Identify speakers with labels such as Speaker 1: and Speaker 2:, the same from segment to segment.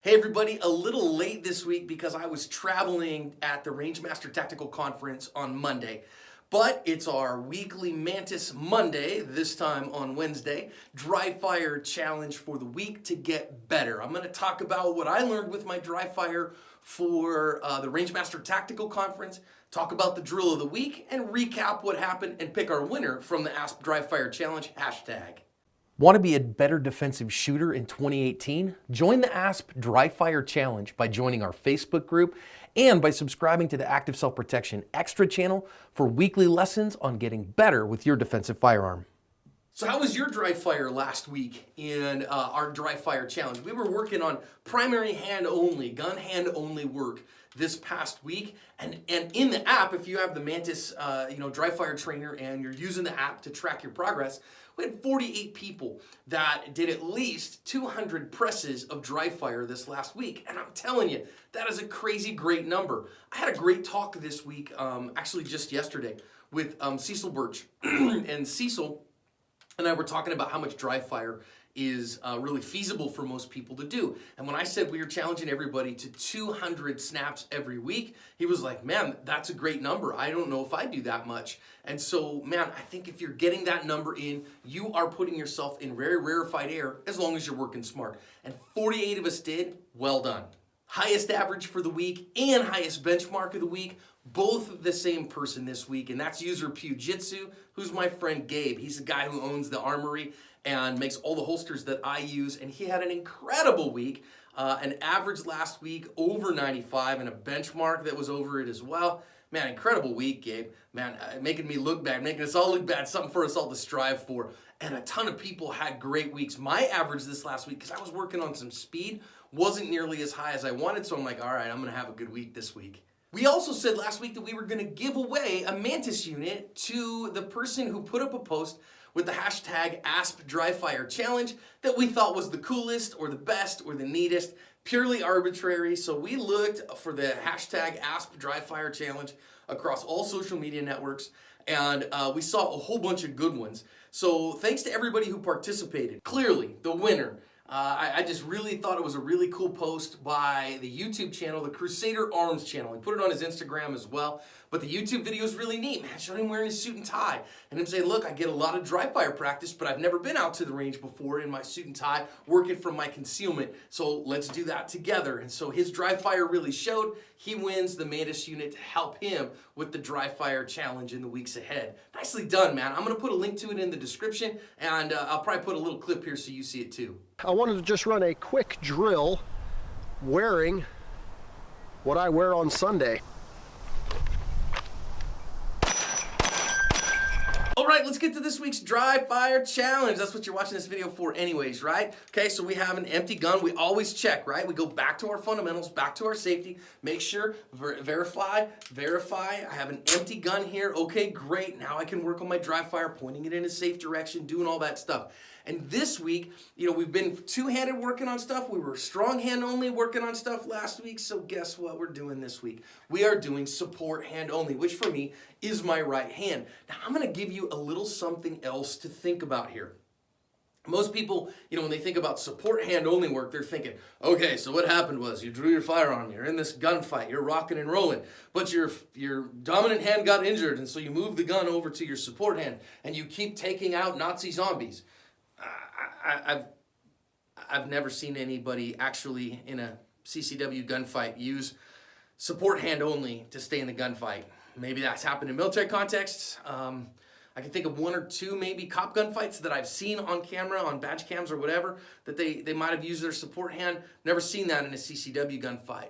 Speaker 1: Hey everybody, a little late this week because I was traveling at the Rangemaster Tactical Conference on Monday. But it's our weekly Mantis Monday, this time on Wednesday, Dry Fire Challenge for the week to get better. I'm going to talk about what I learned with my dry fire for the Rangemaster Tactical Conference, talk about the drill of the week, and recap what happened and pick our winner from the ASP Dry Fire Challenge hashtag. Want to be a better defensive shooter in 2018? Join the ASP Dry Fire Challenge by joining our Facebook group and by subscribing to the Active Self-Protection Extra channel for weekly lessons on getting better with your defensive firearm. So how was your dry fire last week in our dry fire challenge? We were working on primary hand only, gun hand only work this past week. And in the app, if you have the Mantis dry fire trainer and you're using the app to track your progress, we had 48 people that did at least 200 presses of dry fire this last week. And I'm telling you, that is a crazy great number. I had a great talk this week, actually just yesterday, with Cecil Birch. And Cecil and I were talking about how much dry fire is really feasible for most people to do. And when I said we were challenging everybody to 200 snaps every week, he was like, man, that's a great number. I don't know if I do that much. And so, man, I think if you're getting that number in, you are putting yourself in very rarefied air as long as you're working smart. And 48 of us did. Well done. Highest average for the week and highest benchmark of the week, both the same person this week, and that's user Pujitsu, who's my friend Gabe. He's the guy who owns the Armory and makes all the holsters that I use, and he had an incredible week, an average last week over 95 and a benchmark that was over it as well. Man, incredible week, Gabe. Man, making me look bad, making us all look bad, something for us all to strive for. And a ton of people had great weeks. My average this last week, because I was working on some speed, wasn't nearly as high as I wanted, so I'm like, all right, I'm going to have a good week this week. We also said last week that we were going to give away a Mantis unit to the person who put up a post with the hashtag ASP Dry Fire Challenge that we thought was the coolest or the best or the neatest, purely arbitrary. So we looked for the hashtag ASP Dry Fire Challenge across all social media networks, and we saw a whole bunch of good ones. So thanks to everybody who participated. Clearly, the winner. I just really thought it was a really cool post by the YouTube channel, the Crusader Arms channel. He put it on his Instagram as well. But the YouTube video is really neat, man. Showing him wearing his suit and tie. And him saying, look, I get a lot of dry fire practice, but I've never been out to the range before in my suit and tie, working from my concealment. So let's do that together. And so his dry fire really showed. He wins the Mantis unit to help him with the dry fire challenge in the weeks ahead. Nicely done, man. I'm going to put a link to it in the description, and I'll probably put a little clip here so you see it too.
Speaker 2: I wanted to just run a quick drill wearing what I wear on Sunday.
Speaker 1: All right, let's get to this week's dry fire challenge. That's what you're watching this video for anyways, right? Okay, so we have an empty gun. We always check, right? We go back to our fundamentals, back to our safety, make sure, verify. I have an empty gun here. Okay, great. Now I can work on my dry fire, pointing it in a safe direction, doing all that stuff. And this week, we've been two-handed working on stuff. We were strong hand only working on stuff last week. So guess what we're doing this week? We are doing support hand only, which for me is my right hand. Now I'm going to give you a little something else to think about here. Most people, when they think about support hand only work, they're thinking, okay, so what happened was you drew your firearm, you're in this gunfight, you're rocking and rolling, but your dominant hand got injured, and so you move the gun over to your support hand, and you keep taking out Nazi zombies. I've never seen anybody actually in a CCW gunfight use support hand only to stay in the gunfight. Maybe that's happened in military contexts. I can think of one or two maybe cop gunfights that I've seen on camera, on badge cams or whatever, that they might have used their support hand. Never seen that in a CCW gunfight.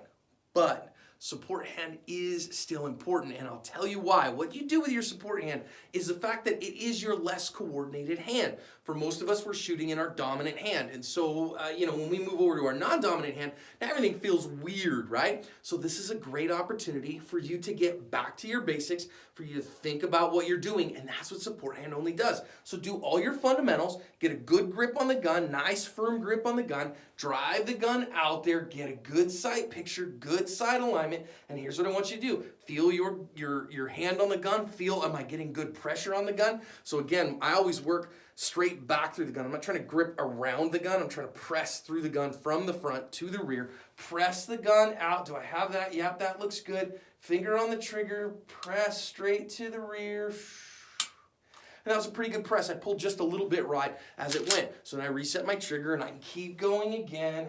Speaker 1: But support hand is still important, and I'll tell you why. What you do with your support hand is the fact that it is your less coordinated hand. For most of us, we're shooting in our dominant hand, and so, when we move over to our non-dominant hand, now everything feels weird, right? So this is a great opportunity for you to get back to your basics, for you to think about what you're doing, and that's what support hand only does. So do all your fundamentals, get a good grip on the gun, nice firm grip on the gun, drive the gun out there, get a good sight picture, good sight alignment, and here's what I want you to do. Feel your hand on the gun, am I getting good pressure on the gun? So again, I always work straight back through the gun. I'm not trying to grip around the gun. I'm trying to press through the gun from the front to the rear. Press the gun out. Do I have that? Yep, that looks good. Finger on the trigger. Press straight to the rear. And that was a pretty good press. I pulled just a little bit right as it went. So then I reset my trigger and I can keep going again.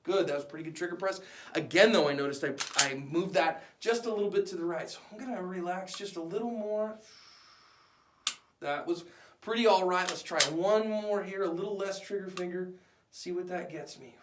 Speaker 1: Good, that was a pretty good trigger press. Again, though, I noticed I moved that just a little bit to the right. So I'm gonna relax just a little more. That was pretty all right. Let's try one more here, a little less trigger finger. See what that gets me.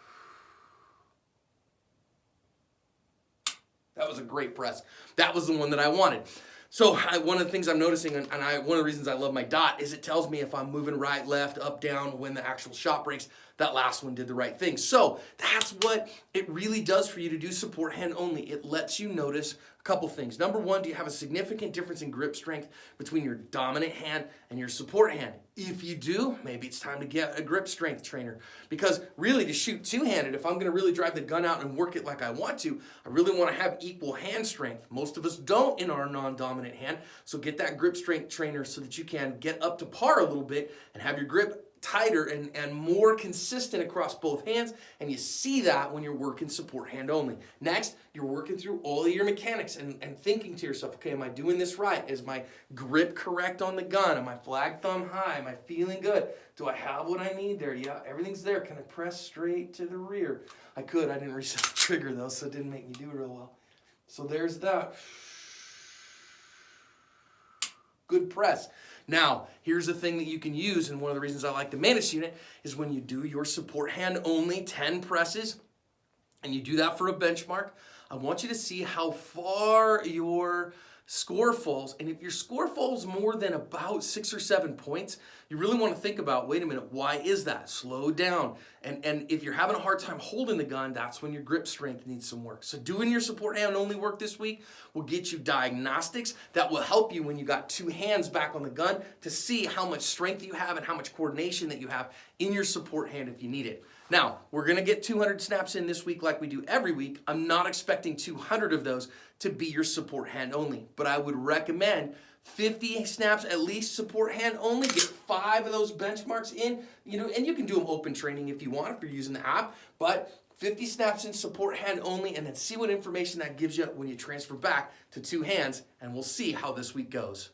Speaker 1: That was a great press. That was the one that I wanted. So one of the things I'm noticing, and one of the reasons I love my dot, is it tells me if I'm moving right, left, up, down, when the actual shot breaks. That last one did the right thing. So that's what it really does for you to do support hand only. It lets you notice a couple things. Number one, do you have a significant difference in grip strength between your dominant hand and your support hand? If you do, maybe it's time to get a grip strength trainer. Because really, to shoot two-handed, if I'm going to really drive the gun out and work it like I want to, I really want to have equal hand strength. Most of us don't in our non-dominant hand. So get that grip strength trainer so that you can get up to par a little bit and have your grip tighter and more consistent across both hands, and you see that when you're working support hand only. Next, you're working through all of your mechanics and thinking to yourself, okay, am I doing this right? Is my grip correct on the gun? Am I flag thumb high? Am I feeling good? Do I have what I need there? Yeah, everything's there. Can I press straight to the rear? I could. I didn't reset the trigger though, so it didn't make me do it real well. So there's that. Good press. Now, here's the thing that you can use, and one of the reasons I like the Mantis unit is when you do your support hand only 10 presses, and you do that for a benchmark, I want you to see how far your score falls. And if your score falls more than about 6 or 7 points, you really want to think about, wait a minute, why is that? Slow down. And if you're having a hard time holding the gun, that's when your grip strength needs some work. So doing your support hand only work this week will get you diagnostics that will help you when you got two hands back on the gun to see how much strength you have and how much coordination that you have in your support hand if you need it. Now, we're going to get 200 snaps in this week like we do every week. I'm not expecting 200 of those to be your support hand only, but I would recommend 50 snaps at least support hand only. Get 5 of those benchmarks in, and you can do them open training if you want, if you're using the app, but 50 snaps in support hand only, and then see what information that gives you when you transfer back to 2 hands, and we'll see how this week goes.